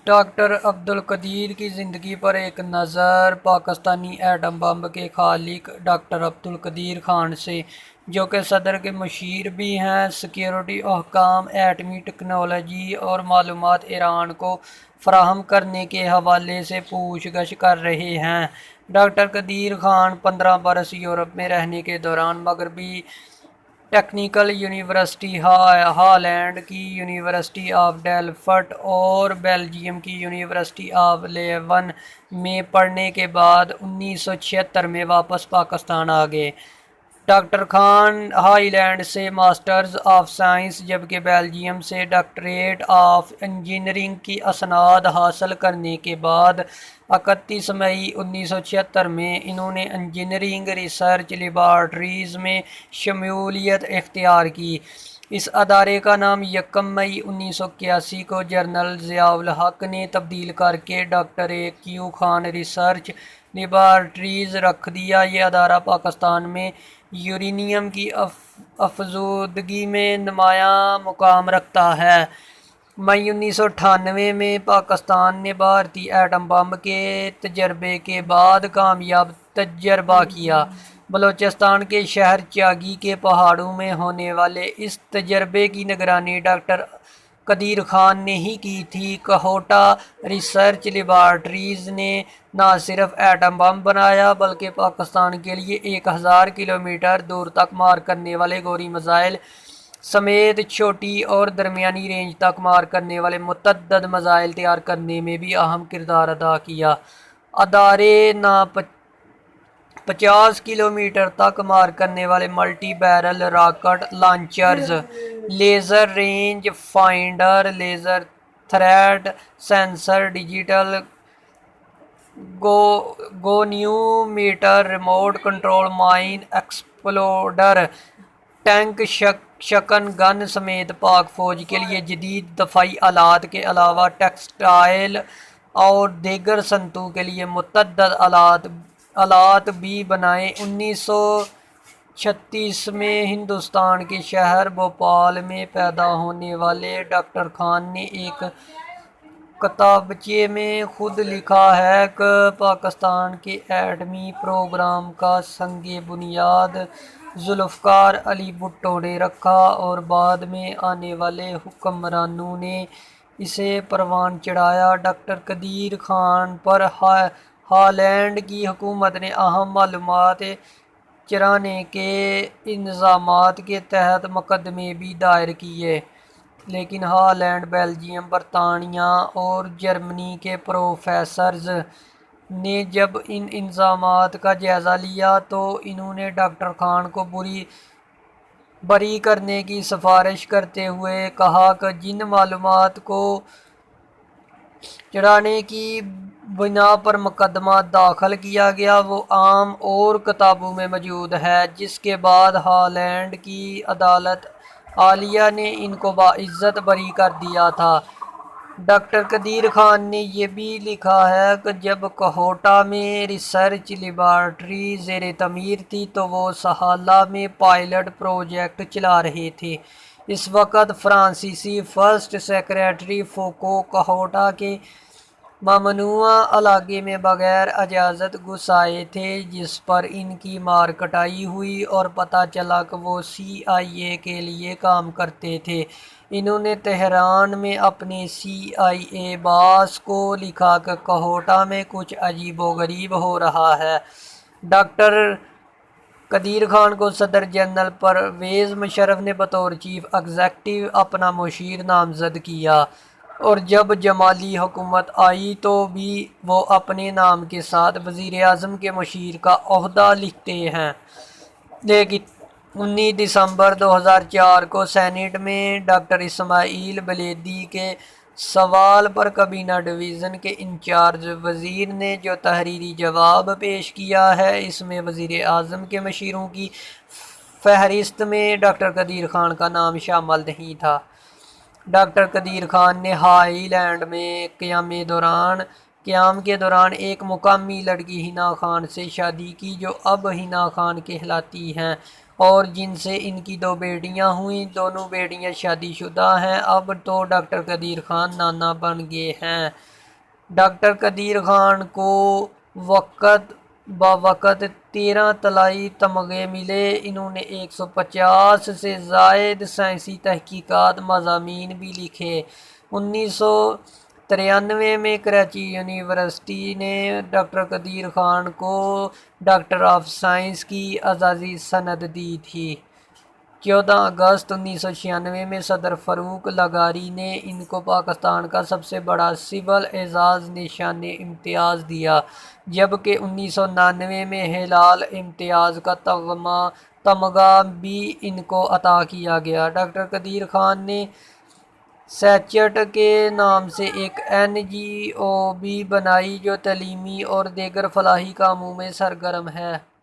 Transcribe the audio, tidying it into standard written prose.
Doctor Abdul Qadeer کی زندگی پر ایک نظر۔ پاکستانی ایٹم بم کے خالق ڈاکٹر عبدالقدیر خان سے، جو کہ صدر کے مشیر بھی ہیں، سیکورٹی حکام ایٹمی ٹیکنالوجی اور معلومات ایران کو فراہم کرنے کے حوالے سے پوچھ گچھ کر رہے ہیں۔ ڈاکٹر قدیر خان 15 برس یورپ میں رہنے کے دوران مغربی ٹیکنیکل یونیورسٹی ہالینڈ کی یونیورسٹی آف ڈیلفٹ اور بیلجیم کی یونیورسٹی آف لیون میں پڑھنے کے بعد 1976 میں واپس پاکستان آ گئے۔ ڈاکٹر خان ہالینڈ سے ماسٹرز آف سائنس جبکہ بیلجیم سے ڈاکٹریٹ آف انجینئرنگ کی اسناد حاصل کرنے کے بعد 31 مئی 1976 میں انہوں نے انجینئرنگ ریسرچ لیبارٹریز میں شمولیت اختیار کی۔ اس ادارے کا نام 1 مئی 1981 کو جنرل ضیاء الحق نے تبدیل کر کے ڈاکٹر کیو خان ریسرچ لیبارٹریز رکھ دیا۔ یہ ادارہ پاکستان میں یورینیم کی افزودگی میں نمایاں مقام رکھتا ہے۔ مئی 1998 میں پاکستان نے بھارتی ایٹم بم کے تجربے کے بعد کامیاب تجربہ کیا۔ بلوچستان کے شہر چاگی کے پہاڑوں میں ہونے والے اس تجربے کی نگرانی ڈاکٹر قدیر خان نے ہی کی تھی۔ کہوٹہ ریسرچ لیبارٹریز نے نہ صرف ایٹم بم بنایا بلکہ پاکستان کے لیے 1000 کلومیٹر دور تک مار کرنے والے گوری میزائل سمیت چھوٹی اور درمیانی رینج تک مار کرنے والے متعدد میزائل تیار کرنے میں بھی اہم کردار ادا کیا۔ ادارے نہ 50 کلومیٹر تک مار کرنے والے multi barrel rocket launchers, laser range finder, laser threat sensor, digital goniometer, remote control mine exploder, tank شکن گن سمیت پاک فوج کے لیے جدید دفاعی آلات کے علاوہ ٹیکسٹائل اور دیگر صنعتوں کے لیے متعدد آلات بھی بنائے۔ 1936 میں ہندوستان کے شہر بھوپال میں پیدا ہونے والے ڈاکٹر خان نے ایک کتابچے میں خود لکھا ہے کہ پاکستان کے ایٹمی پروگرام کا سنگ بنیاد ذوالفقار علی بھٹو نے رکھا اور بعد میں آنے والے حکمرانوں نے اسے پروان چڑھایا۔ ڈاکٹر قدیر خان پر ہالینڈ کی حکومت نے اہم معلومات چرانے کے الزامات کے تحت مقدمے بھی دائر کیے، لیکن ہالینڈ، بیلجیم، برطانیہ اور جرمنی کے پروفیسرز نے جب ان الزامات کا جائزہ لیا تو انہوں نے ڈاکٹر خان کو بری کرنے کی سفارش کرتے ہوئے کہا کہ جن معلومات کو چڑھانے کی بنا پر مقدمہ داخل کیا گیا وہ عام اور کتابوں میں موجود ہے، جس کے بعد ہالینڈ کی عدالت عالیہ نے ان کو باعزت بری کر دیا تھا۔ ڈاکٹر قدیر خان نے یہ بھی لکھا ہے کہ جب کہوٹہ میں ریسرچ لیبارٹری زیر تعمیر تھی تو وہ سہالہ میں پائلٹ پروجیکٹ چلا رہے تھے۔ اس وقت فرانسیسی فرسٹ سیکریٹری فوکو کہوٹہ کے ممنوعہ علاقے میں بغیر اجازت گھس آئے تھے، جس پر ان کی مار کٹائی ہوئی اور پتہ چلا کہ وہ CIA کے لیے کام کرتے تھے۔ انہوں نے تہران میں اپنے CIA باس کو لکھا کہ کہوٹہ میں کچھ عجیب و غریب ہو رہا ہے۔ ڈاکٹر قدیر خان کو صدر جنرل پرویز مشرف نے بطور چیف ایگزیکٹو اپنا مشیر نامزد کیا اور جب جمالی حکومت آئی تو بھی وہ اپنے نام کے ساتھ وزیر اعظم کے مشیر کا عہدہ لکھتے ہیں، لیکن 19 دسمبر 2004 کو سینیٹ میں ڈاکٹر اسماعیل بلیدی کے سوال پر کابینہ ڈویژن کے انچارج وزیر نے جو تحریری جواب پیش کیا ہے اس میں وزیر اعظم کے مشیروں کی فہرست میں ڈاکٹر قدیر خان کا نام شامل نہیں تھا۔ ڈاکٹر قدیر خان نے ہائی لینڈ میں قیام کے دوران ایک مقامی لڑکی حنا خان سے شادی کی جو اب حنا خان کہلاتی ہیں۔ اور جن سے ان کی 2 بیٹیاں ہوئیں۔ دونوں بیٹیاں شادی شدہ ہیں۔ اب تو ڈاکٹر قدیر خان نانا بن گئے ہیں۔ ڈاکٹر قدیر خان کو وقت بوقت 13 طلائی تمغے ملے۔ انہوں نے 150 سے زائد سائنسی تحقیقات مضامین بھی لکھے۔ 1993 میں کراچی یونیورسٹی نے ڈاکٹر قدیر خان کو ڈاکٹر آف سائنس کی اعزازی سند دی تھی۔ 14 اگست 1996 میں صدر فاروق لاغاری نے ان کو پاکستان کا سب سے بڑا سول اعزاز نشان امتیاز دیا، جبکہ 1999 میں ہلال امتیاز کا تمغہ بھی ان کو عطا کیا گیا۔ ڈاکٹر قدیر خان نے سیچٹ کے نام سے ایک NGO بھی بنائی جو تعلیمی اور دیگر فلاحی کاموں میں سرگرم ہے۔